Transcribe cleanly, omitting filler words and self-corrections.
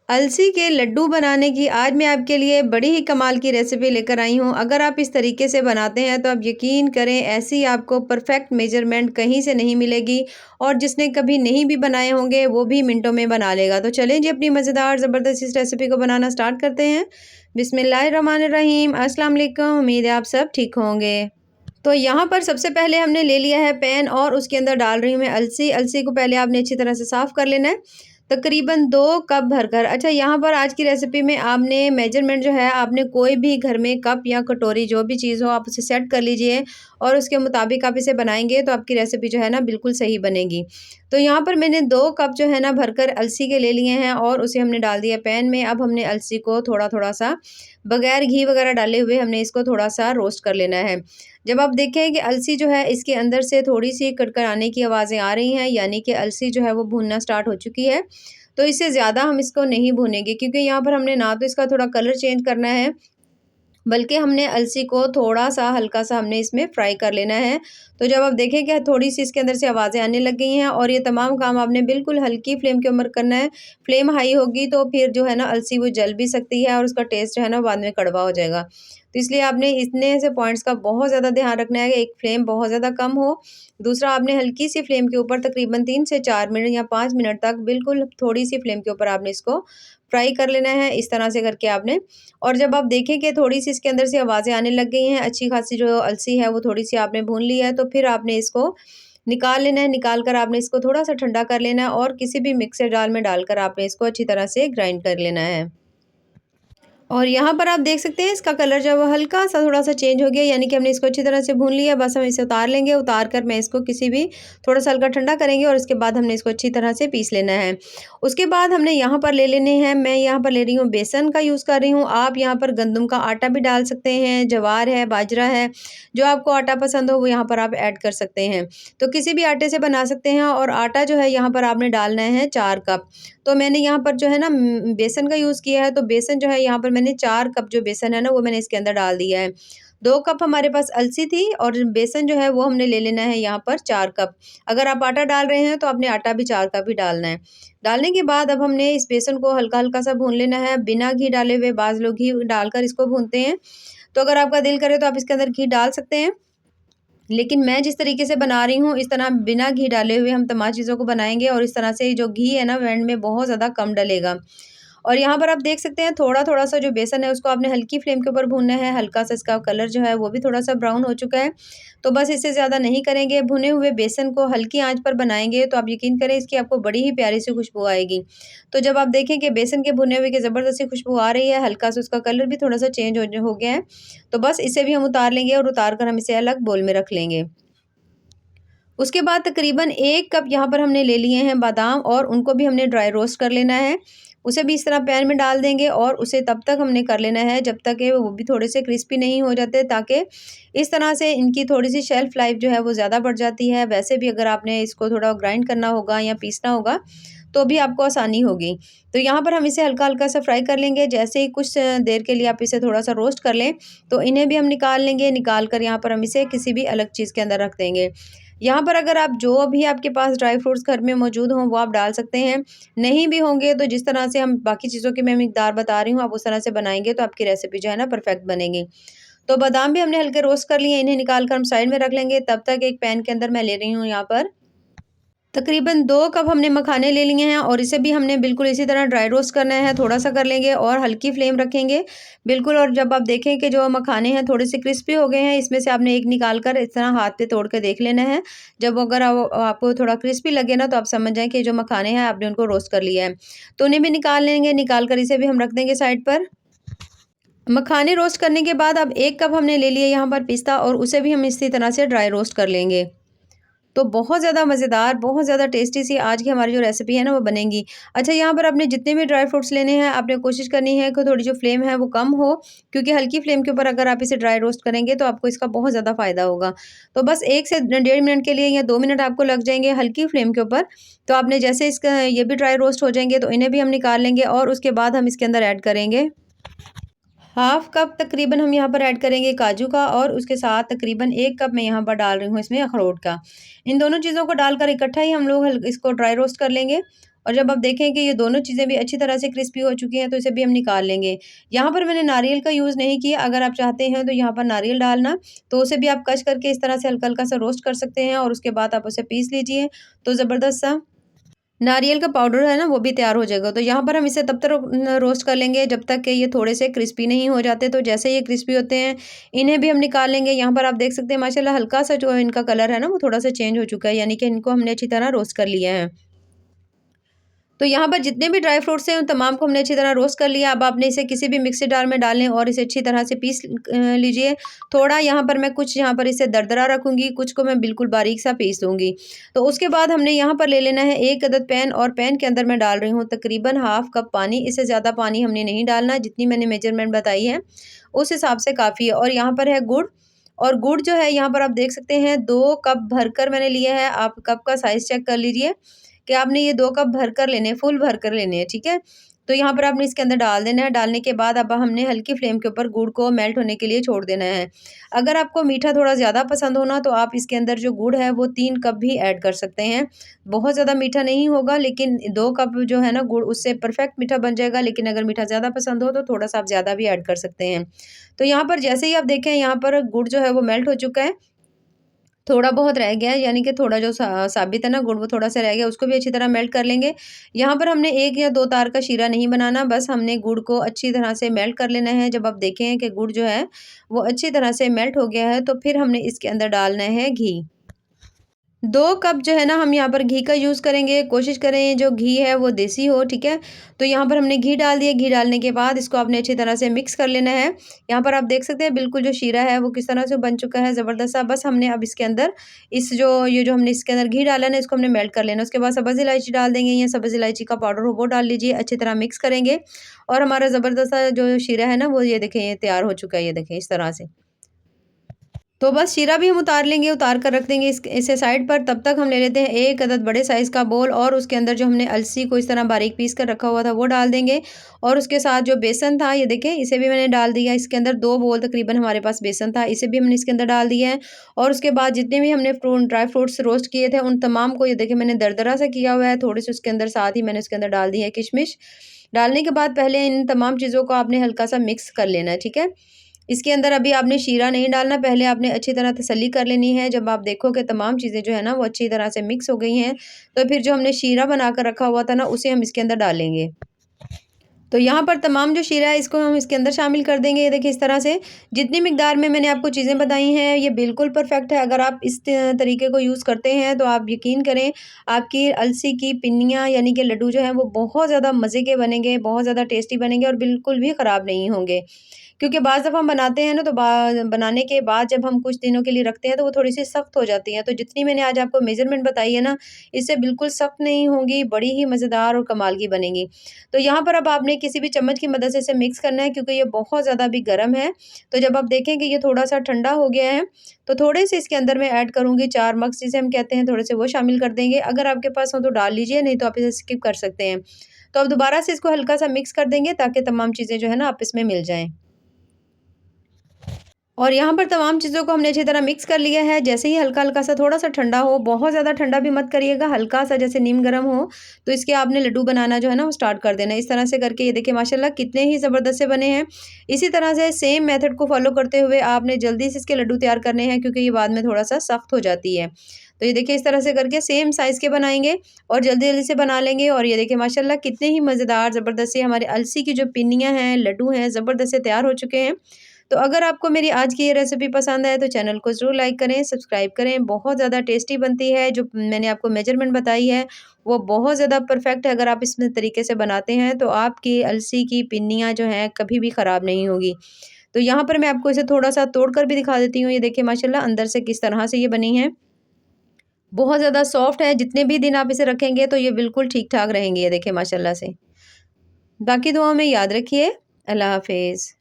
अलसी के लड्डू बनाने की आज मैं आपके लिए बड़ी ही कमाल की रेसिपी लेकर आई हूँ। अगर आप इस तरीके से बनाते हैं तो आप यकीन करें ऐसी आपको परफेक्ट मेजरमेंट कहीं से नहीं मिलेगी और जिसने कभी नहीं भी बनाए होंगे वो भी मिनटों में बना लेगा। तो चलें जी अपनी मज़ेदार ज़बरदस्त इस रेसिपी को बनाना स्टार्ट करते हैं। बिस्मिल्लाहिर्रहमानिर्रहीम। अस्सलाम वालेकुम। उम्मीद है आप सब ठीक होंगे। तो यहाँ पर सबसे पहले हमने ले लिया है पैन और उसके अंदर डाल रही हूँ मैं अलसी। अलसी को पहले आपने अच्छी तरह से साफ़ कर लेना है। तकरीबन 2 कप भरकर। अच्छा, यहाँ पर आज की रेसिपी में आपने मेजरमेंट जो है आपने कोई भी घर में कप या कटोरी जो भी चीज़ हो आप उसे सेट कर लीजिए और उसके मुताबिक आप इसे बनाएँगे तो आपकी रेसिपी जो है ना बिल्कुल सही बनेगी। तो यहाँ पर मैंने 2 कप जो है ना भरकर अलसी के ले लिए हैं और उसे हमने डाल दिया पैन में। अब हमने अलसी को थोड़ा-थोड़ा सा बगैर घी वगैरह डाले हुए हमने इसको थोड़ा-सा रोस्ट कर लेना है। जब आप देखें कि अलसी जो है इसके अंदर से थोड़ी-सी कड़कड़ाने की आवाज़ें आ रही हैं, यानी कि अलसी जो है वो भूनना स्टार्ट हो चुकी है, तो इससे ज़्यादा हम इसको नहीं भूनेंगे क्योंकि यहाँ पर हमने ना तो इसका थोड़ा कलर चेंज करना है, बल्कि हमने अलसी को थोड़ा-सा हल्का-सा हमने इसमें फ्राई कर लेना है। तो जब आप देखें कि थोड़ी-सी इसके अंदर से आवाज़ें आने लग गई हैं और ये तमाम काम आपने बिल्कुल हल्की फ्लेम के ऊपर करना है। फ्लेम हाई होगी तो फिर जो है ना अलसी वो जल भी सकती है और उसका टेस्ट जो है ना बाद में कड़वा हो जाएगा। तो इसलिए आपने इतने से पॉइंट्स का बहुत ज़्यादा ध्यान रखना है कि एक फ्लेम बहुत ज़्यादा कम हो, दूसरा आपने हल्की-सी फ्लेम के ऊपर तकरीबन 3 से 4 मिनट या 5 मिनट तक बिल्कुल थोड़ी-सी फ्लेम के ऊपर आपने इसको फ्राई कर लेना है, इस तरह से करके आपने। और जब आप देखें कि थोड़ी-सी इसके अंदर से आवाज़ें आने लग गई हैं, अच्छी खासी जो अलसी है वो थोड़ी-सी आपने भून ली है, तो फिर आपने इसको निकाल लेना है। निकाल कर आपने इसको थोड़ा-सा ठंडा कर लेना है और किसी भी मिक्सर जार में डालकर आपने इसको अच्छी तरह से ग्राइंड कर लेना है। और यहाँ पर आप देख सकते हैं इसका कलर जो है वो हल्का-सा थोड़ा-सा चेंज हो गया, यानी कि हमने इसको अच्छी तरह से भून लिया। बस हम इसे उतार लेंगे, उतार कर मैं इसको किसी भी थोड़ा-सा हल्का ठंडा करेंगे और उसके बाद हमने इसको अच्छी तरह से पीस लेना है। उसके बाद हमने यहाँ पर ले लेने हैं, मैं यहाँ पर ले रही हूँ बेसन का यूज़ कर रही हूँ। आप यहाँ पर गंदम का आटा भी डाल सकते हैं, ज्वार है, बाजरा है, जो आपको आटा पसंद हो वो यहाँ पर आप ऐड कर सकते हैं। तो किसी भी आटे से बना सकते हैं और आटा जो है यहाँ पर आपने डालना है 4 कप। तो मैंने यहाँ पर जो है ना बेसन का यूज़ किया है, तो बेसन जो है यहाँ पर मैंने 4 कप जो बेसन है ना वो मैंने इसके अंदर डाल दिया है। 2 कप हमारे पास अलसी थी और बेसन जो है वो हमने ले लेना है यहाँ पर 4 कप। अगर आप आटा डाल रहे हैं तो आपने आटा भी 4 कप ही डालना है। डालने के बाद अब हमने इस बेसन को हल्का-हल्का सा भून लेना है, बिना घी डाले हुए। बाज़ लोग घी डालकर इसको भूनते हैं, तो अगर आपका दिल करे तो आप इसके अंदर घी डाल सकते हैं। लेकिन मैं जिस तरीके से बना रही हूँ, इस तरह बिना घी डाले हुए हम तमाम चीज़ों को बनाएँगे और इस तरह से जो घी है ना वो एंड में बहुत ज़्यादा कम डलेगा। और यहाँ पर आप देख सकते हैं थोड़ा-थोड़ा सा जो बेसन है उसको आपने हल्की फ्लेम के ऊपर भूनना है, हल्का-सा इसका कलर जो है वो भी थोड़ा-सा ब्राउन हो चुका है। तो बस इससे ज़्यादा नहीं करेंगे, भुने हुए बेसन को हल्की आँच पर बनाएँगे तो आप यकीन करें इसकी आपको बड़ी ही प्यारी-सी खुशबू आएगी। तो जब आप देखें कि बेसन के भुने हुए की ज़बरदस्त सी खुशबू आ रही है, हल्का-सा उसका कलर भी थोड़ा-सा चेंज हो गया है, तो बस इसे भी हम उतार लेंगे और उतार कर हम इसे अलग बोल में रख लेंगे। उसके बाद तकरीबन 1 कप यहाँ पर हमने ले लिए हैं बादाम और उनको भी हमने ड्राई रोस्ट कर लेना है। उसे भी इस तरह पैन में डाल देंगे और उसे तब तक हमने कर लेना है जब तक कि वो भी थोड़े से क्रिस्पी नहीं हो जाते, ताकि इस तरह से इनकी थोड़ी-सी शेल्फ लाइफ़ जो है वो ज़्यादा बढ़ जाती है। वैसे भी अगर आपने इसको थोड़ा ग्राइंड करना होगा या पीसना होगा, तो भी आपको आसानी होगी। तो यहाँ पर हम इसे हल्का-हल्का सा फ्राई कर लेंगे। जैसे ही कुछ देर के लिए आप इसे थोड़ा-सा रोस्ट कर लें, तो इन्हें भी हम निकाल लेंगे। निकाल कर यहाँ पर हम इसे किसी भी अलग चीज़ के अंदर रख देंगे। यहाँ पर अगर आप जो भी आपके पास ड्राई फ्रूट्स घर में मौजूद हों वो आप डाल सकते हैं। नहीं भी होंगे तो जिस तरह से हम बाकी चीज़ों की मैं मिकदार बता रही हूँ आप उस तरह से बनाएँगे तो आपकी रेसिपी जो है ना परफेक्ट बनेगी। तो बादाम भी हमने हल्के रोस्ट कर लिए, इन्हें निकाल कर हम साइड में रख लेंगे। तब तक एक पैन के अंदर मैं ले रही हूँ यहाँ पर तकरीबन 2 कप हमने मखाने ले लिए हैं और इसे भी हमने बिल्कुल इसी तरह ड्राई रोस्ट करना है, थोड़ा-सा कर लेंगे और हल्की फ्लेम रखेंगे बिल्कुल। और जब आप देखें कि जो मखाने हैं थोड़े से क्रिस्पी हो गए हैं, इसमें से आपने एक निकाल कर इस तरह हाथ पे तोड़ के देख लेना है। जब अगर आपको थोड़ा क्रिस्पी लगे ना तो आप समझ जाएँ कि जो मखाने हैं आपने उनको रोस्ट कर लिया है। तो उन्हें भी निकाल लेंगे, निकाल कर इसे भी हम रख देंगे साइड पर। मखाने रोस्ट करने के बाद अब 1 कप हमने ले लिया यहाँ पर पिस्ता और उसे भी हम इसी तरह से ड्राई रोस्ट कर लेंगे। तो बहुत ज़्यादा मज़ेदार, बहुत ज़्यादा टेस्टी सी आज की हमारी जो रेसिपी है ना वो बनेगी। अच्छा, यहाँ पर आपने जितने भी ड्राई फ्रूट्स लेने हैं आपने कोशिश करनी है कि थोड़ी जो फ्लेम है वो कम हो, क्योंकि हल्की फ्लेम के ऊपर अगर आप इसे ड्राई रोस्ट करेंगे तो आपको इसका बहुत ज़्यादा फ़ायदा होगा। तो बस 1 से डेढ़ मिनट के लिए या 2 मिनट आपको लग जाएँगे हल्की फ्लेम के ऊपर। तो आपने जैसे इसका ये भी ड्राई रोस्ट हो जाएँगे तो इन्हें भी हम निकाल लेंगे और उसके बाद हम इसके अंदर ऐड करेंगे हाफ कप तकरीबन हम यहाँ पर ऐड करेंगे काजू का और उसके साथ तकरीबन 1 कप मैं यहाँ पर डाल रही हूँ इसमें अखरोट का। इन दोनों चीज़ों को डालकर इकट्ठा ही हम लोग इसको ड्राई रोस्ट कर लेंगे और जब आप देखें कि ये दोनों चीज़ें भी अच्छी तरह से क्रिस्पी हो चुकी हैं तो इसे भी हम निकाल लेंगे। यहाँ पर मैंने नारियल का यूज़ नहीं किया, अगर आप चाहते हैं तो यहाँ पर नारियल डालना, तो उसे भी आप कश करके इस तरह से हल्का-हल्का सा रोस्ट कर सकते हैं और उसके बाद आप उसे पीस लीजिए, तो ज़बरदस्त सा नारियल का पाउडर है ना वो भी तैयार हो जाएगा। तो यहाँ पर हम इसे तब तक रोस्ट कर लेंगे जब तक कि ये थोड़े से क्रिस्पी नहीं हो जाते। तो जैसे ये क्रिस्पी होते हैं इन्हें भी हम निकाल लेंगे। यहाँ पर आप देख सकते हैं माशाल्लाह हल्का सा जो इनका कलर है ना वो थोड़ा सा चेंज हो चुका है, यानी कि इनको हमने अच्छी तरह रोस्ट कर लिया है। तो यहाँ पर जितने भी ड्राई फ्रूट्स हैं उन तमाम को हमने अच्छी तरह रोस्ट कर लिया। अब आपने इसे किसी भी मिक्सी जार में डाल लें और इसे अच्छी तरह से पीस लीजिए। थोड़ा यहाँ पर मैं कुछ यहाँ पर इसे दरदरा रखूँगी, कुछ को मैं बिल्कुल बारीक सा पीस लूँगी। तो उसके बाद हमने यहाँ पर ले लेना है 1 अदद पैन, और पैन के अंदर मैं डाल रही हूँ तकरीबन हाफ़ कप पानी। इससे ज़्यादा पानी हमने नहीं डालना, जितनी मैंने मेजरमेंट बताई है उस हिसाब से काफ़ी है। और यहाँ पर है गुड़, और गुड़ जो है यहाँ पर आप देख सकते हैं 2 कप भरकर मैंने लिया है। आप कप का साइज़ चेक कर लीजिए कि आपने ये 2 कप भरकर लेने हैं, फुल भरकर लेने हैं, ठीक है? तो यहाँ पर आपने इसके अंदर डाल देना है। डालने के बाद अब हमने हल्की फ्लेम के ऊपर गुड़ को मेल्ट होने के लिए छोड़ देना है। अगर आपको मीठा थोड़ा ज़्यादा पसंद हो ना, तो आप इसके अंदर जो गुड़ है वो 3 कप भी ऐड कर सकते हैं। बहुत ज़्यादा मीठा नहीं होगा, लेकिन 2 कप जो है ना गुड़, उससे परफेक्ट मीठा बन जाएगा। लेकिन अगर मीठा ज़्यादा पसंद हो तो थोड़ा-सा आप ज़्यादा भी ऐड कर सकते हैं। तो यहाँ पर जैसे ही आप देखें यहाँ पर गुड़ जो है वो मेल्ट हो चुका है। थोड़ा बहुत रह गया है, यानी कि थोड़ा जो साबित है ना गुड़ वो थोड़ा-सा रह गया, उसको भी अच्छी तरह मेल्ट कर लेंगे। यहाँ पर हमने 1 या 2 तार का शीरा नहीं बनाना, बस हमने गुड़ को अच्छी तरह से मेल्ट कर लेना है। जब आप देखें कि गुड़ जो है वो अच्छी तरह से मेल्ट हो गया है, तो फिर हमने इसके अंदर डालना है घी। 2 कप जो है ना हम यहाँ पर घी का यूज़ करेंगे। कोशिश करें जो घी है वो देसी हो, ठीक है? तो यहाँ पर हमने घी डाल दिया। घी डालने के बाद इसको आपने अच्छी तरह से मिक्स कर लेना है। यहाँ पर आप देख सकते हैं बिल्कुल जो शीरा है वो किस तरह से बन चुका है, ज़बरदस्त सा। बस हमने अब इसके अंदर ये जो हमने इसके अंदर घी डाला है ना, इसको हमने मेल्ट कर लेना है। उसके बाद सब्ज़ इलायची डाल देंगे, या सब्ज़ इलायची का पाउडर हो वो डाल लीजिए। अच्छी तरह मिक्स करेंगे और हमारा ज़बरदस्त सा जो शीरा है ना वो ये देखें ये तैयार हो चुका है, ये देखें इस तरह से। तो बस शीरा भी हम उतार लेंगे, उतार कर रख देंगे इसे साइड पर। तब तक हम ले लेते हैं 1 अदद बड़े साइज़ का बोल, और उसके अंदर जो हमने अलसी को इस तरह बारीक पीस कर रखा हुआ था वो डाल देंगे। और उसके साथ जो बेसन था ये देखें इसे भी मैंने डाल दिया। इसके अंदर 2 बोल तकरीबन हमारे पास बेसन था, इसे भी हमने इसके अंदर डाल दिया है। और उसके बाद जितने भी हमने ड्राई फ्रूट्स रोस्ट किए थे उन तमाम को ये देखिए मैंने दरदरा सा किया हुआ है। थोड़े से उसके अंदर साथ ही मैंने उसके अंदर डाल दी है किशमिश। डालने के बाद पहले इन तमाम चीज़ों को आपने हल्का सा मिक्स कर लेना है, ठीक है? इसके अंदर अभी आपने शीरा नहीं डालना, पहले आपने अच्छी तरह तसल्ली कर लेनी है। जब आप देखो कि तमाम चीज़ें जो है ना वो अच्छी तरह से मिक्स हो गई हैं, तो फिर जो हमने शीरा बना कर रखा हुआ था ना उसे हम इसके अंदर डालेंगे। तो यहाँ पर तमाम जो शीरा है इसको हम इसके अंदर शामिल कर देंगे। ये देखिए इस तरह से जितनी मिकदार में मैंने आपको चीज़ें बताई हैं ये बिल्कुल परफेक्ट है। अगर आप इस तरीके को यूज़ करते हैं तो आप यकीन करें आपकी अलसी की पिन्नियाँ यानी कि लड्डू जो हैं वो बहुत ज़्यादा मज़े के बनेंगे, बहुत ज़्यादा टेस्टी बनेंगे और बिल्कुल भी ख़राब नहीं होंगे। क्योंकि बाज़ दफ़ा हम बनाते हैं ना तो बनाने के बाद जब हम कुछ दिनों के लिए रखते हैं तो वो थोड़ी-सी सख्त हो जाती हैं। तो जितनी मैंने आज आपको मेज़रमेंट बताई है ना, इससे बिल्कुल सख्त नहीं होंगी, बड़ी ही मज़ेदार और कमाल की बनेंगी। तो यहाँ पर अब आपने किसी भी चम्मच की मदद से इसे मिक्स करना है, क्योंकि ये बहुत ज़्यादा अभी गर्म है। तो जब आप देखें कि ये थोड़ा-सा ठंडा हो गया है, तो थोड़े से इसके अंदर मैं ऐड करूँगी 4 मग्स जिसे हम कहते हैं, थोड़े से वो शामिल कर देंगे। अगर आपके पास हो तो डाल लीजिए, नहीं तो आप इसे स्किप कर सकते हैं। तो अब दोबारा से इसको हल्का-सा मिक्स कर देंगे ताकि तमाम चीज़ें जो है ना आपस में मिल जाएँ। और यहाँ पर तमाम चीज़ों को हमने अच्छी तरह मिक्स कर लिया है। जैसे ही हल्का-हल्का सा थोड़ा-सा ठंडा हो, बहुत ज़्यादा ठंडा भी मत करिएगा, हल्का-सा जैसे नीम गर्म हो, तो इसके आपने लड्डू बनाना जो है ना वो स्टार्ट कर देना है। इस तरह से करके ये देखिए माशाल्लाह कितने ही ज़बरदस्त से बने हैं। इसी तरह से सेम मेथड को फ़ॉलो करते हुए आपने जल्दी से इसके लड्डू तैयार करने हैं, क्योंकि ये बाद में थोड़ा-सा सख्त हो जाती है। तो ये देखिए इस तरह से करके सेम साइज़ के बनाएँगे और जल्दी-जल्दी से बना लेंगे। और ये देखिए माशाल्लाह कितने ही मज़ेदार ज़बरदस्त से हमारे अलसी की जो पिन्नियाँ हैं, लड्डू हैं, ज़बरदस्त से तैयार हो चुके हैं। तो अगर आपको मेरी आज की ये रेसिपी पसंद आए तो चैनल को ज़रूर लाइक करें, सब्सक्राइब करें। बहुत ज़्यादा टेस्टी बनती है, जो मैंने आपको मेजरमेंट बताई है वो बहुत ज़्यादा परफेक्ट है। अगर आप इस तरीके से बनाते हैं तो आपकी अलसी की पिन्नियाँ जो हैं कभी भी ख़राब नहीं होगी। तो यहाँ पर मैं आपको इसे थोड़ा-सा तोड़ कर भी दिखा देती हूँ। ये देखिए माशाल्लाह अंदर से किस तरह से ये बनी है। बहुत ज़्यादा सॉफ्ट है, जितने भी दिन आप इसे रखेंगे तो ये बिल्कुल ठीक-ठाक रहेंगी। ये देखिए माशाल्लाह से। बाकी दुआओं में याद रखिए। अल्लाह हाफ़िज़।